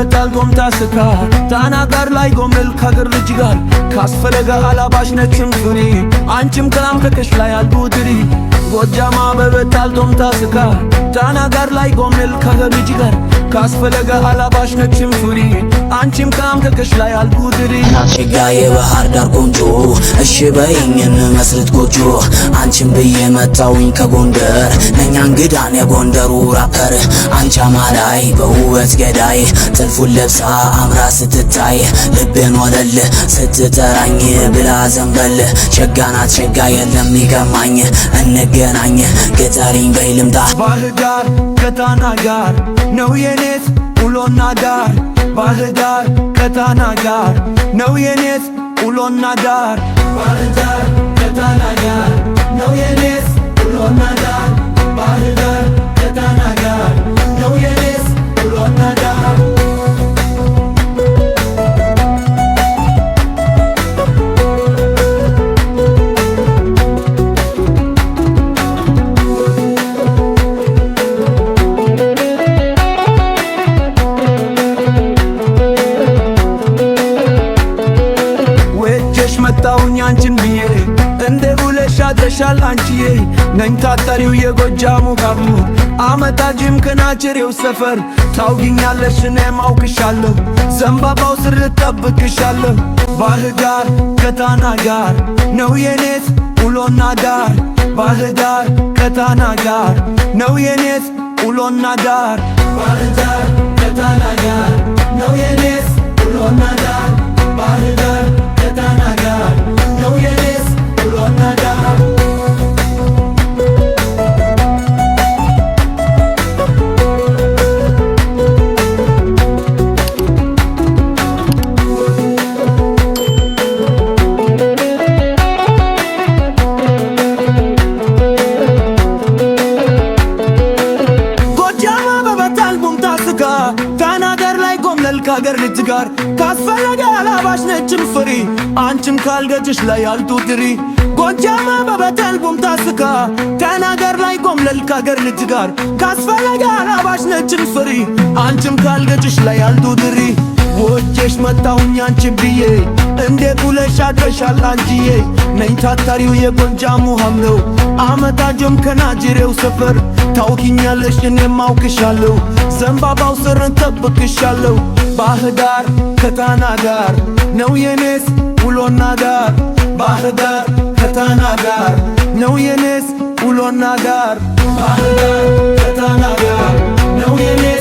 በበታል ጎምታ ስካ ታና ጋር ላይ ጎምል ከግር ልጅ ጋር ካስፈለገ አላባሽ ነችም ፍሪ አንቺም ከላም ከከሽ ላይ አልቡድሪ ጎጃማ በበታል ጎምታ ስካ ታና ጋር ላይ ጎምል ከግር ልጅ ጋር ካስፈለገ አላባሽ ነችም ፍሪ አንቺም ከላም ከከሽ ላይ አልቡድሪ ናችጋዬ ባህር ዳር ቆንጆ እሺ በይኝ እንመስርት ጎጆ አንቺም ብዬ መጣውኝ ከጎንደር ነኛ እንግዳን የጎንደሩ ራፐር አንቺ አማላይ በውበት ገዳይ ጥልፉን ለብሳ አምራ ስትታይ ልቤን ወለል ስትጠራኝ ብላ ዘንበል ሸጋናት ሸጋ የለም ይገማኝ እንገናኝ ገጠሪኝ በይ ልምጣ ባህር ዳር ከታና ጋር ነው የኔት ውሎና ዳር ባህር ዳር ከታና ጋር ነው የኔት ውሎና ዳር ባህር ዳር ከታና ጋር ነው የኔት ውሎና ዳር ባህር ዳር ከታና ጋር ነው የኔት ውሎና ዳር መጣውኝ አንቺን ብዬ እንደ ብለሽ አድረሻል አንቺዬ ነኝ ታታሪው የጎጃሙ ካብሉ አመታጅም ከናችሬው ሰፈር ታውጊኛለሽ እኔም አውቅሻለሁ ዘንባባው ስር ልጠብቅሻለሁ ባህር ዳር ከታና ጋር ነው የኔት ውሎና ዳር ባህር ዳር ከታና ጋር ነው የኔት ውሎና ዳር ባህር ዳር ከታና ጋር ነው የኔት ውሎና ዳር ባህር ዳር ከታና ጋር ነው የኔት ውሎና ዳር ጎጃማ በበታል ጉምታ ስጋ ታናገር ላይ ጎምለል ካገር ልጅ ጋር ካስፈለገ አላባሽ ነችም ፍሪ አንቺም ካልገጭሽ ላይ አልቱትሪ ጎጃማ በበታል ጉምታ ስጋ ታናገር ላይ ጎምለል ካገር ልጅ ጋር ካስፈለገ አላባሽ ነችም ፍሪ አንቺም ካልገጭሽ ላይ አልቱትሪ ወጀሽ መጣሁኝ አንቺን ብዬ እንደ ብለሽ አድረሻል አንቺዬ ነኝ ታታሪው የጎጃሙ ሀምለው አመታጅም ከናጅሬው ሰፈር ታውቂኛለሽ እኔም አውቅሻለሁ ዘንባባው ስር እንጠብቅሻለሁ ባህር ዳር ከታና ጋር ነው የኔት ውሎና ዳር ባህር ዳር ከታና ጋር ነው የኔት ውሎና ዳር ባህር ዳር ከታና ጋር ነው የኔት